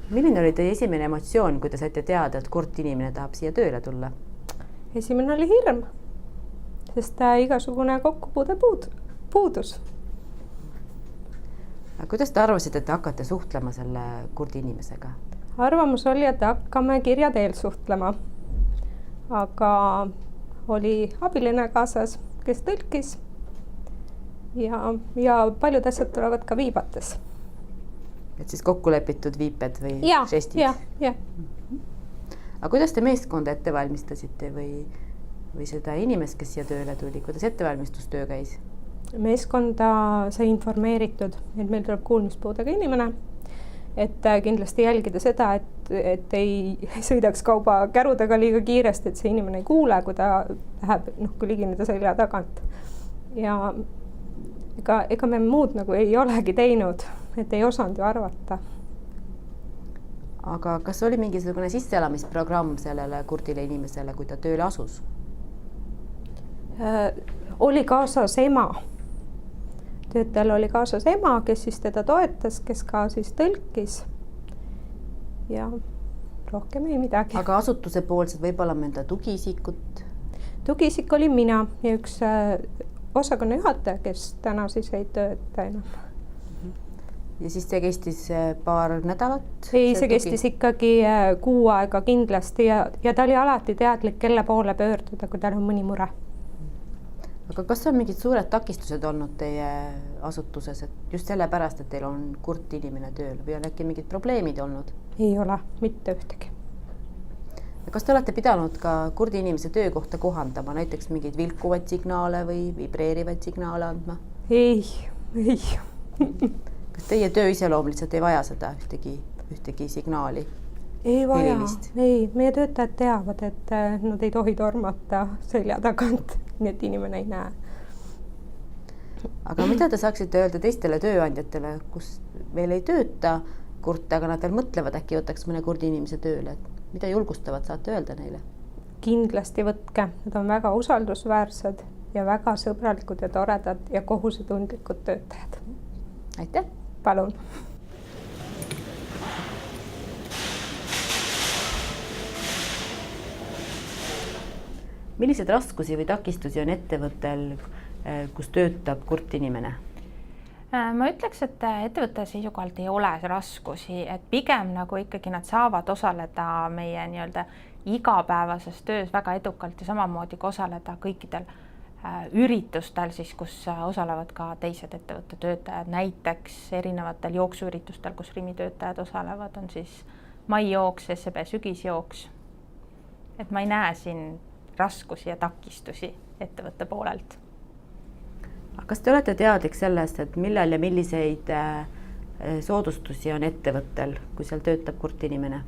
Milline oli teie esimene emotsioon, kui te saite teada, et kurt inimene tahab siia tööle tulla? Esimene oli hirm, sest igasugune kokkupuude puudus. Kuidas te arvasite, et te hakkate suhtlema selle kurdi inimesega? Arvamus oli, et hakkame kirja teel suhtlema, aga oli abiline kaasas, kes tõlkis ja paljud asjad tulevad ka viibates. Et siis kokku lepitud viiped või žestid? Ja. Aga kuidas te meeskonda ette valmistasite või seda inimest, kes siia tööle tuli, kuidas ettevalmistustöö käis? Meeskonda sai informeeritud, et meil tuleb kuulmispuudega inimene, et kindlasti jälgida seda, et ei sõidaks kauba kärudega liiga kiiresti, et see inimene ei kuule, kui ta läheb kui ligineda selja tagant. Ja ega me muud nagu ei olegi teinud, et ei osanud ju arvata. Aga kas oli mingisugune sisseelamisprogramm sellele kurdile inimesele, kui ta tööle asus? Oli kaasas ema. Töötajal oli kaasas ema, kes siis teda toetas, kes ka siis tõlkis ja rohkem ei midagi. Aga asutuse poolsed võib-olla mõnda tugiisikut? Tugiisik oli mina ja üks osakonna juhataja, kes täna siis ei tööta enam. Ja siis see kestis paar nädalat? Ei, see kestis ikkagi 6 aega kindlasti ja ta oli alati teadlik, kelle poole pöörduda, kui tal on mõni mure. Aga kas on mingid suured takistused olnud teie asutuses, et just sellepärast, et teil on kurt inimene tööl või on äkki mingid probleemid olnud? Ei ole, mitte ühtegi. Kas te olete pidanud ka kurdi inimese töökohta kohandama, näiteks mingeid vilkuvaid signaale või vibreerivaid signaale andma? Ei. Kas teie töö iseloom lihtsalt ei vaja seda ühtegi signaali? Ei vaja, ei. Meie töötajad teavad, et nad ei tohi tormata selja tagant, nii et inimene ei näe. Aga mida te saaksite öelda teistele tööandjatele, kus veel ei tööta kurte, aga nad veel mõtlevad, äkki võtaks mõne kurdi inimese tööle? Mida julgustavad saate öelda neile? Kindlasti võtke. Nad on väga usaldusväärsed ja väga sõbralikud ja toredad ja kohusetundlikud töötajad. Aitäh! Palun! Millised raskusi või takistusi on ettevõttel, kus töötab kurt inimene? Ma ütleks, et ettevõtte seisukohalt ei ole raskusi, et pigem nagu ikkagi nad saavad osaleda meie igapäevases töös väga edukalt ja samamoodi ka osaleda kõikidel üritustel, siis, kus osalevad ka teised ettevõtte töötajad, näiteks erinevatel jooksuüritustel, kus Rimi töötajad osalevad, on siis maijooks, SEB sügisjooks. Et ma ei näe siin raskusi ja takistusi ettevõtte poolelt. Kas te olete teadlik sellest, et millal ja milliseid soodustusi on ettevõttel, kui seal töötab kurt inimene?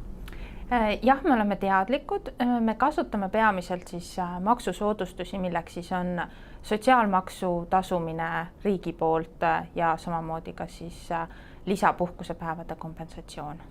Jah, me oleme teadlikud. Me kasutame peamiselt siis maksusoodustusi, milleks siis on sotsiaalmaksu tasumine riigi poolt ja samamoodi ka siis lisapuhkusepäevade kompensatsioon.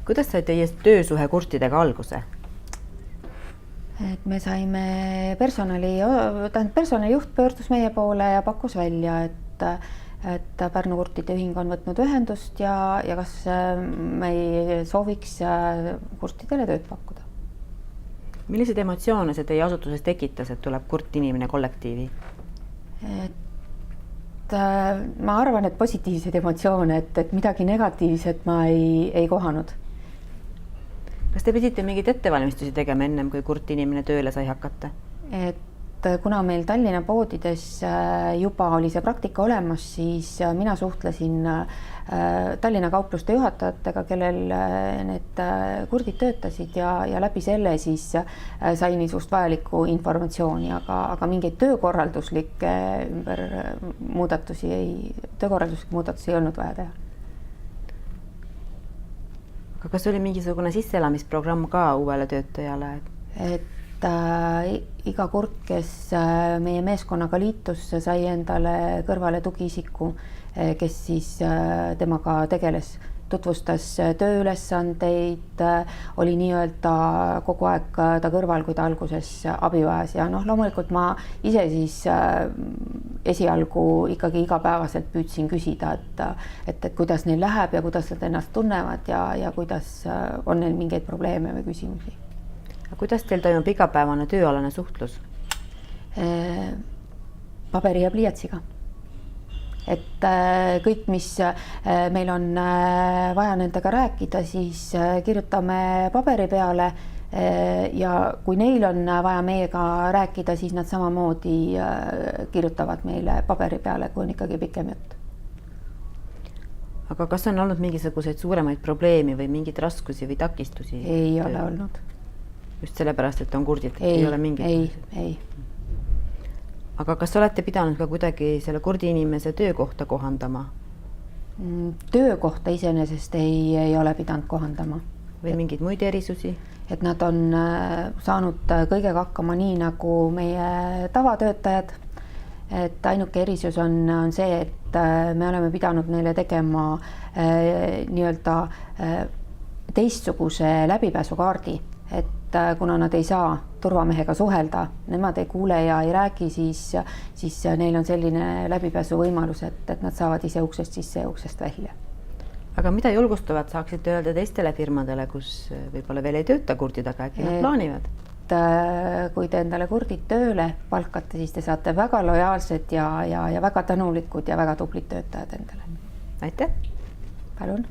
Kuidas sai teie töösuhe kurtidega alguse? Et me saime personalijuht pöördus meie poole ja pakkus välja, et Pärnu kurtide ühing on võtnud ühendust ja kas me ei sooviks kurtidele tööd pakkuda. Millised emotsioone see teie asutuses tekitas, et tuleb kurt inimene kollektiivi? Ma arvan, et positiivseid emotsioone, et midagi negatiivset ma ei kohanud. Kas te pidite mingid ettevalmistusi tegema ennem, kui kurt inimene tööle sai hakata? Et kuna meil Tallinna poodides juba oli see praktika olemas, siis mina suhtlesin Tallinna kaupluste juhatajatega, kellel need kurdid töötasid ja läbi selle siis sain niisugust vajalikku informatsiooni, aga mingeid töökorralduslikke muudatusi ei olnud vaja teha. Aga kas oli mingisugune sisseelamisprogramm ka uuele töötajale? et iga kurt, kes meie meeskonnaga liitus, sai endale kõrvale tugiisiku, kes siis temaga tegeles, tutvustas tööülesandeid, oli nii-öelda kogu aeg ta kõrval, kui ta alguses abi vajas ja loomulikult ma ise siis esialgu ikkagi igapäevaselt püüdsin küsida, et kuidas neil läheb ja kuidas nad ennast tunnevad ja kuidas on neil mingeid probleeme või küsimusi. Kuidas teil toimub igapäevane tööalane suhtlus? Paberi ja pliiatsiga. Et kõik, mis meil on vaja nendega rääkida, siis kirjutame paberi peale ja kui neil on vaja meiega rääkida, siis nad samamoodi kirjutavad meile paberi peale, kui on ikkagi pikem jutt. Aga kas on olnud mingisuguseid suuremaid probleemi või mingeid raskusi või takistusi? Ei ole olnud. Just sellepärast, et on kurdid? Ei ole mingit? Ei. Aga kas olete pidanud ka kuidagi selle kurdi inimese töökohta kohandama? Töökohta iseenesest ei ole pidanud kohandama. Või mingeid muid erisusi? Et nad on saanud kõigega hakkama nii nagu meie tavatöötajad. Et ainuke erisus on see, et me oleme pidanud neile tegema nii-öelda teistsuguse läbipääsukaardi, et kuna nad ei saa turvamehega suhelda, nemad ei kuule ja ei räägi, siis neil on selline läbipääsu võimalus, et nad saavad ise uksest sisse ja uksest välja. Aga mida julgustavad saaksite öelda teistele firmadele, kus võib-olla veel ei tööta kurdidega, äkki nad plaanivad? Kui te endale kurdid tööle palkate, siis te saate väga lojaalsed ja väga tänulikud ja väga tublid töötajad endale. Aitäh! Palun!